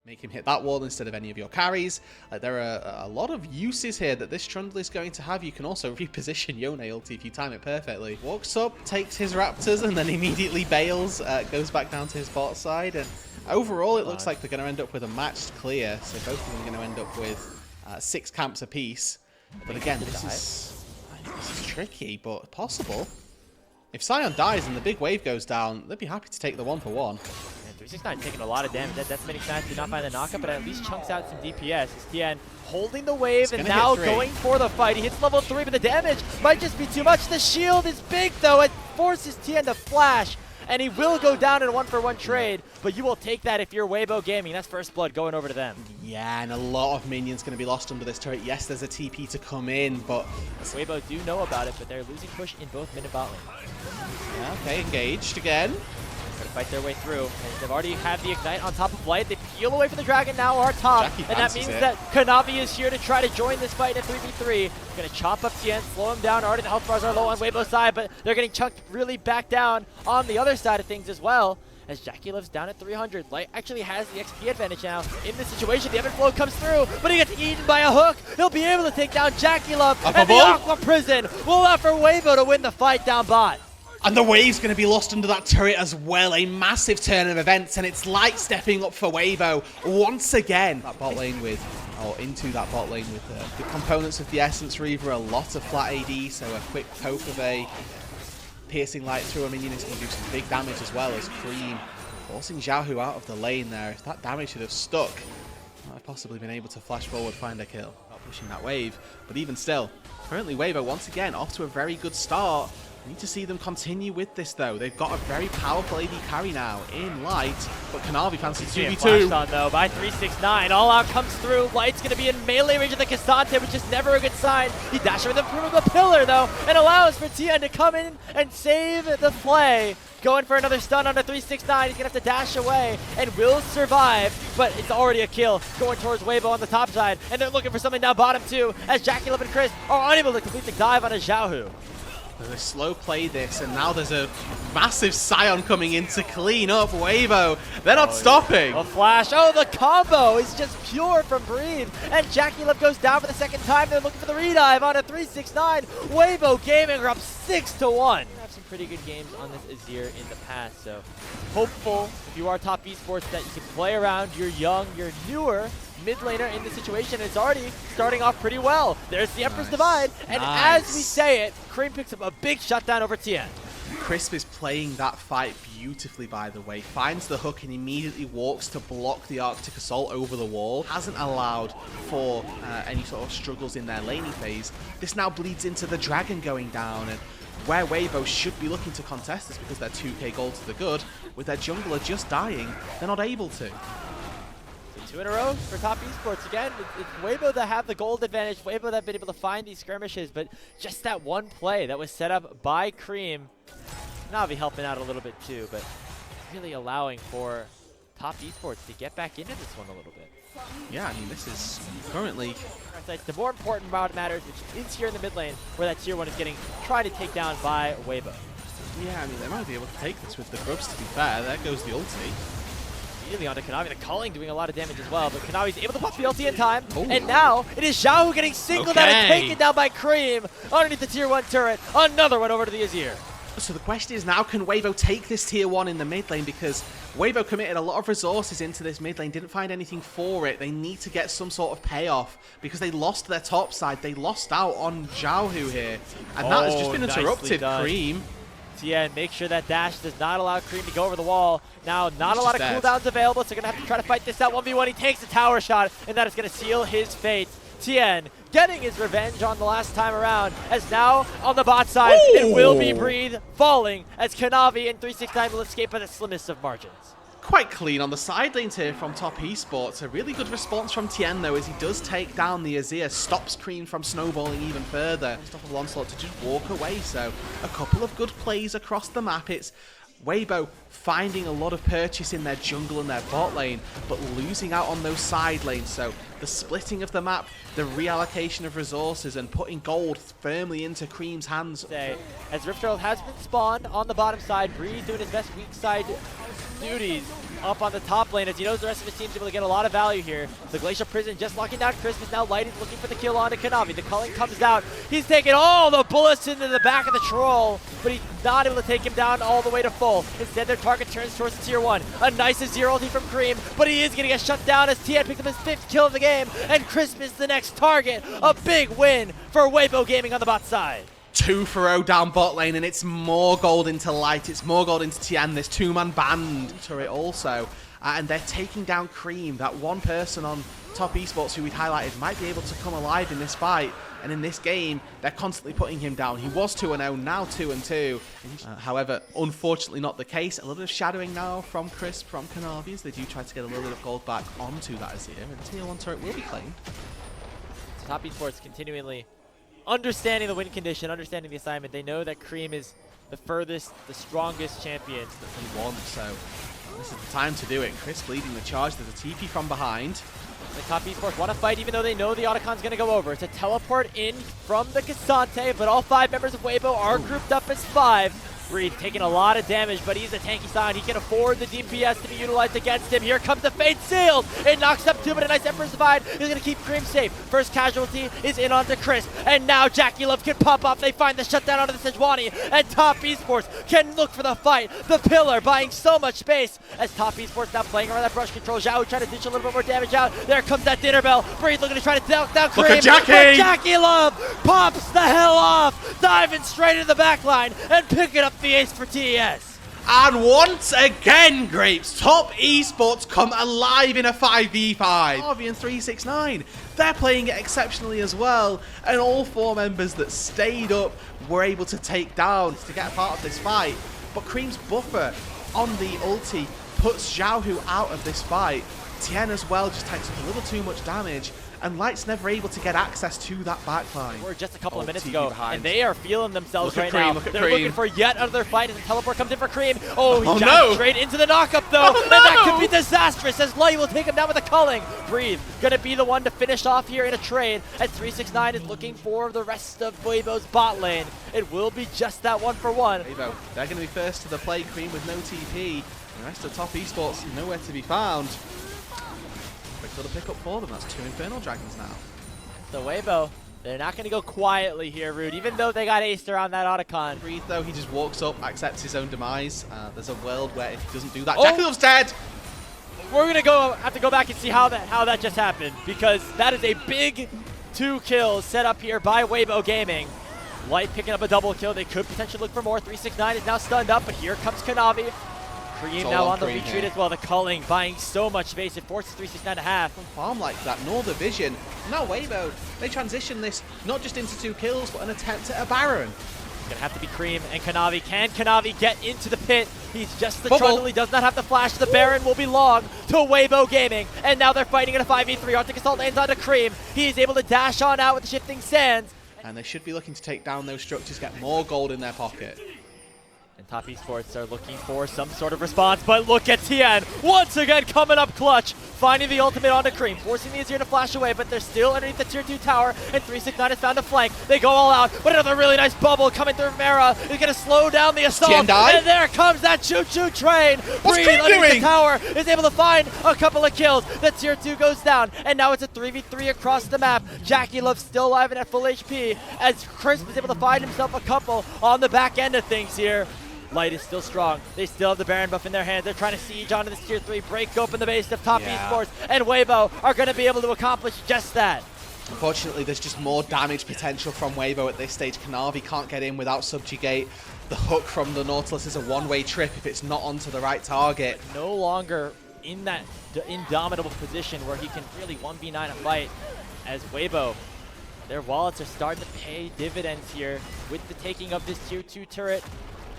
Make him hit that wall instead of any of your carries. There are a lot of uses here that this Trundle is going to have. You can also reposition Yone ulti if you time it perfectly. Walks up, takes his Raptors, and then immediately bails. Goes back down to his bot side. And overall, it looks like they're going to end up with a matched clear. So both of them are going to end up with 6 camps apiece. But again, this is tricky, but possible. If Sion dies and the big wave goes down, they'd be happy to take the 1-for-1. 369 taking a lot of damage. That decimating smash did not find the knockup, but at least chunks out some DPS. It's TN holding the wave and now going for the fight. He hits level 3, but the damage might just be too much. The shield is big, though. It forces TN to flash, and he will go down in a 1-for-1 trade, but you will take that if you're Weibo Gaming. That's first blood going over to them. Yeah, and a lot of minions going to be lost under this turret. Yes, there's a TP to come in, but Weibo do know about it, but they're losing push in both mid and bot lane. Yeah, okay, engaged again. Trying to fight their way through. And they've already had the Ignite on top of Light. They peel away from the Dragon now, are top. And that means that Kanavi is here to try to join this fight in a 3v3. Going to chop up Tien, slow him down. Already the health bars are low on Weibo's side, but they're getting chunked really back down on the other side of things as well. As Jackie lives down at 300. Light actually has the XP advantage now in this situation. The Flow comes through, but he gets eaten by a hook. He'll be able to take down Jackie Love, and the Aqua Prison will allow for Weibo to win the fight down bot. And the wave's going to be lost under that turret as well. A massive turn of events, and it's Light stepping up for Weibo once again. That bot lane with, or into that bot lane with the components of the Essence Reaver, a lot of flat AD, so a quick poke of a piercing light through a minion is going to do some big damage as well as Cream forcing Xiaohu out of the lane there. If that damage should have stuck, might have possibly been able to flash forward, find a kill. Not pushing that wave, but even still, currently Weibo once again off to a very good start. We need to see them continue with this though. They've got a very powerful AD carry now in Light, but Kanavi fancies 2v2. On though by 369, all out comes through. Light's going to be in melee range of the Cassante, which is never a good sign. He dashes with the pillar though, and allows for Tien to come in and save the play. Going for another stun on a 369. He's going to have to dash away and will survive, but it's already a kill going towards Weibo on the top side. And they're looking for something down bottom too, as Jackie Love and Chris are unable to complete the dive on a Xiaohu. They slow play this, and now there's a massive Sion coming in to clean up Weibo. They're not stopping. A flash. Oh, the combo is just pure from Breathe. And Jackie Love goes down for the second time. They're looking for the redive on a 369. Weibo Gaming are up 6-1. Have some pretty good games on this Azir in the past, so hopeful if you are top esports that you can play around. You're young, you're newer mid laner in this situation. It's already starting off pretty well. There's the Empress Divide, and as we say it, Cream picks up a big shutdown over Tien. Crisp is playing that fight beautifully, by the way. Finds the hook and immediately walks to block the Arctic Assault over the wall. Hasn't allowed for any sort of struggles in their laning phase. This now bleeds into the Dragon going down, and where Weibo should be looking to contest this because they're 2k gold to the good, with their jungler just dying, they're not able to. 2 in a row for top esports. Again, it's Weibo that have the gold advantage. Weibo that have been able to find these skirmishes, but just that one play that was set up by Cream. Navi helping out a little bit too, but really allowing for top esports to get back into this one a little bit. Yeah, I mean, this is currently the more important matters, which is here in the mid lane, where that tier 1 is getting tried to take down by Weibo. Yeah, I mean, they might be able to take this with the grubs, to be fair. There goes the ulti. Immediately onto Kanavi, the calling doing a lot of damage as well, but Kanavi's able to pop the ulti in time, and now it is Xiaohu getting singled out and taken down by Cream underneath the tier 1 turret. Another one over to the Azir. So the question is now, can Weibo take this tier 1 in the mid lane? Because Weibo committed a lot of resources into this mid lane, didn't find anything for it. They need to get some sort of payoff because they lost their top side. They lost out on Xiaohu here, and that has just been interrupted. Cream. Tien, make sure that dash does not allow Cream to go over the wall. Now, not a lot of cooldowns available, so they're going to have to try to fight this out 1v1. He takes a tower shot, and that is going to seal his fate. Tien getting his revenge on the last time around, as now on the bot side, it will be Breathe falling as Kanavi and 369 will escape by the slimmest of margins. Quite clean on the side lanes here from top esports. A really good response from Tien though, as he does take down the Azir, stops Cream from snowballing even further. Unstoppable Onslaught to just walk away, so a couple of good plays across the map. It's Weibo finding a lot of purchase in their jungle and their bot lane, but losing out on those side lanes. So the splitting of the map, the reallocation of resources, and putting gold firmly into Cream's hands. As Rift Herald has been spawned on the bottom side, Breeze doing his best weak side duties. up on the top lane as he knows the rest of his team's able to get a lot of value here. The Glacial Prison just locking down Christmas. Now Light is looking for the kill onto Kanavi. The culling comes out. He's taking all the bullets into the back of the troll, but he's not able to take him down all the way to full. Instead, their target turns towards the tier 1. A nice 0 ulti from Cream, but he is going to get shut down as TN picks up his 5th kill of the game, and Christmas the next target. A big win for Weibo Gaming on the bot side. 2 for 0 down bot lane, and it's more gold into Light, it's more gold into Tian, this 2-man band turret also, and they're taking down Cream, that one person on top esports who we'd highlighted might be able to come alive in this fight, and in this game, they're constantly putting him down. He was 2-0, now 2-2. However, unfortunately not the case. A little bit of shadowing now from Chris, from Kanavi, as they do try to get a little bit of gold back onto that Azir, and tier 1 turret will be claimed. Top esports continually understanding the win condition, understanding the assignment. They know that Cream is the furthest, the strongest champion that they want, so this is the time to do it. Chris leading the charge. There's a TP from behind. The top esports want to fight even though they know the Otacon's going to go over. It's a teleport in from the Cassante, but all 5 members of Weibo are grouped up as 5. Breathe taking a lot of damage, but he's a tanky side. He can afford the DPS to be utilized against him. Here comes the Fate Sealed. It knocks up 2, but a nice Emperor's Divide is going to keep Cream safe. First casualty is in onto Chris, and now Jackie Love can pop off. They find the shutdown onto the Sejuani, and Top Esports can look for the fight. The Pillar buying so much space as Top Esports now playing around that brush control. Zhao trying to dish a little bit more damage out. There comes that Dinner Bell. Breathe looking to try to knock down Cream. Look at Jackie! But Jackie Love pops the hell off, diving straight into the back line and picking up the ace for TES. And once again, Grapes, Top Esports come alive in a 5v5. Harvey and 369, they're playing it exceptionally as well. And all 4 members that stayed up were able to take down to get a part of this fight. But Cream's buffer on the ulti puts Xiaohu out of this fight. Tien as well just takes a little too much damage. And Light's never able to get access to that backline. We're just a couple of minutes ago, and they are feeling themselves right Cream, now. They're looking for yet another fight as the teleport comes in for Cream. Oh, he no. straight into the knockup though, and that could be disastrous as Light will take him down with a culling. Breathe, gonna be the one to finish off here in a trade as 369 is looking for the rest of Weibo's bot lane. It will be just that 1-for-1. Weibo, they're gonna be first to the play, Cream with no TP. The rest of Top Esports nowhere to be found. Quick little pick up for them, that's 2 Infernal Dragons now. So Weibo, they're not going to go quietly here, Rude, even though they got aced around that Otacon. Breathe though, he just walks up, accepts his own demise. There's a world where if he doesn't do that, Jackie Love's dead! We're going to have to go back and see how that just happened, because that is a big 2 kills set up here by Weibo Gaming. Light picking up a double kill. They could potentially look for more. 369 is now stunned up, but here comes Kanavi. Cream now on the retreat as well. The culling buying so much space. It forces 369 to half. Farm like that, nor the vision. Now Weibo, they transition this not just into 2 kills, but an attempt at a Baron. It's gonna have to be Cream and Kanavi. Can Kanavi get into the pit? He's just the trundle. He does not have the flash. The Baron will belong to Weibo Gaming. And now they're fighting in a 5v3. Arctic Assault lands onto Cream. He is able to dash on out with the shifting sands. And they should be looking to take down those structures, get more gold in their pocket. And Top Esports are looking for some sort of response, but look at Tien once again coming up clutch, finding the ultimate onto Cream, forcing the Azir to flash away, but they're still underneath the tier 2 tower, and 369 has found a flank. They go all out, but another really nice bubble coming through Mara is going to slow down the assault, and there comes that choo-choo train. What's Cream doing? The tower is able to find a couple of kills. The tier 2 goes down, and now it's a 3v3 across the map. Jackie Love still alive and at full HP, as Chris is able to find himself a couple on the back end of things here. Light is still strong. They still have the Baron buff in their hands. They're trying to siege onto this tier 3, break open the base of Top Esports, and Weibo are going to be able to accomplish just that. Unfortunately, there's just more damage potential from Weibo at this stage. Kanavi can't get in without Subjugate. The hook from the Nautilus is a one-way trip if it's not onto the right target. No longer in that indomitable position where he can really 1v9 a fight, as Weibo, their wallets are starting to pay dividends here with the taking of this tier 2 turret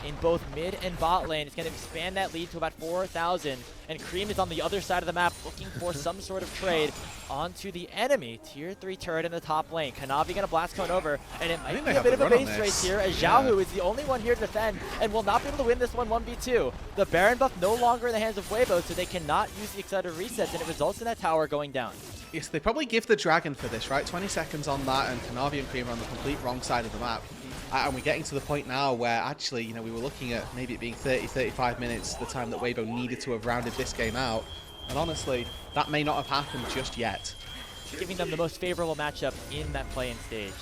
in both mid and bot lane. It's going to expand that lead to about 4,000. And Cream is on the other side of the map looking for some sort of trade onto the enemy tier 3 turret in the top lane. Kanavi going to blast cone over, and it might be a bit of a base race here as Xiaohu is the only one here to defend and will not be able to win this one 1v2. The Baron buff no longer in the hands of Weibo, so they cannot use the accelerated resets, and it results in that tower going down. Yes, they probably give the Dragon for this, right? 20 seconds on that, and Kanavi and Cream are on the complete wrong side of the map. And we're getting to the point now where actually, you know, we were looking at maybe it being 30, 35 minutes, the time that Weibo needed to have rounded this game out. And honestly, that may not have happened just yet. Giving them the most favorable matchup in that play-in stage.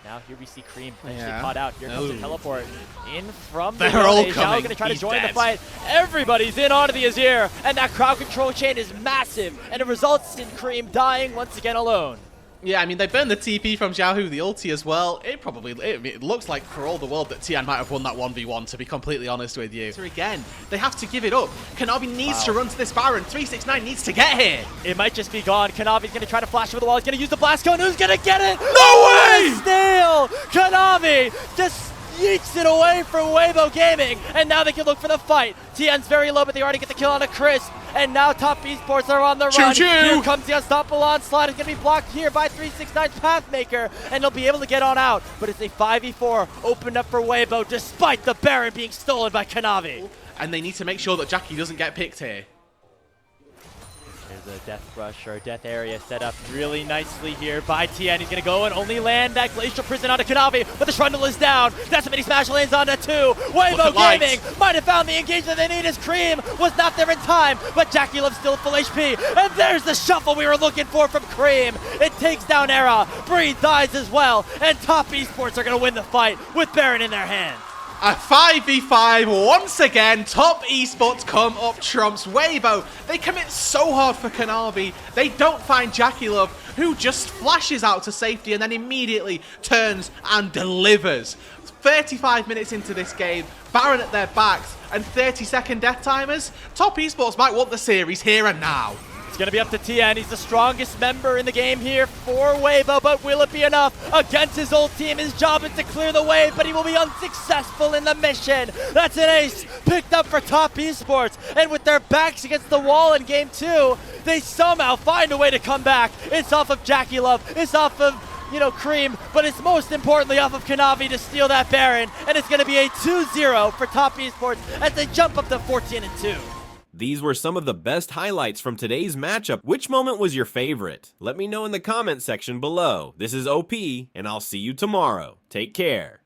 Now here we see Cream eventually caught out. Here comes the teleport in from the all coming. coming. Going to try to join dead. the fight. Everybody's in onto the Azir, and that crowd control chain is massive, and it results in Cream dying once again alone. Yeah, I mean, they burned the TP from Xiaohu, the ulti as well. It looks like for all the world that Tian might have won that 1v1, to be completely honest with you. So again, they have to give it up. Kanavi needs to run to this Baron. 369 needs to get here. It might just be gone. Kanavi's going to try to flash over the wall. He's going to use the blast cone. Who's going to get it? No way! Snail! Kanavi just yeets it away from Weibo Gaming, and now they can look for the fight. Tian's very low, but they already get the kill on a Crisp, and now Top Esports are on the run. Here comes the unstoppable onslaught. It's going to be blocked here by 369's Pathmaker, and they'll be able to get on out, but it's a 5v4 opened up for Weibo, despite the Baron being stolen by Kanavi. And they need to make sure that Jackie doesn't get picked here. There's a death rush or a death area set up really nicely here by Tian. He's going to go and only land that Glacial Prison onto Kanavi, but the Trundle is down. That's a mini smash lands onto 2. Weibo Gaming might have found the engagement they need as Cream was not there in time, but Jackie Love's still at full HP. And there's the shuffle we were looking for from Cream. It takes down Era. Breathe dies as well, and Top Esports are going to win the fight with Baron in their hands. A 5v5 once again. Top Esports come up trumps Weibo. They commit so hard for Kanavi. They don't find Jackie Love, who just flashes out to safety and then immediately turns and delivers. 35 minutes into this game, Baron at their backs and 30-second death timers. Top Esports might want the series here and now. It's going to be up to Tian. He's the strongest member in the game here for Weibo, but will it be enough against his old team? His job is to clear the wave, but he will be unsuccessful in the mission. That's an ace picked up for Top Esports, and with their backs against the wall in game 2, they somehow find a way to come back. It's off of Jackie Love. It's off of Cream, but it's most importantly off of Kanavi to steal that Baron, and it's going to be a 2-0 for Top Esports as they jump up to 14-2. These were some of the best highlights from today's matchup. Which moment was your favorite? Let me know in the comment section below. This is OP, and I'll see you tomorrow. Take care.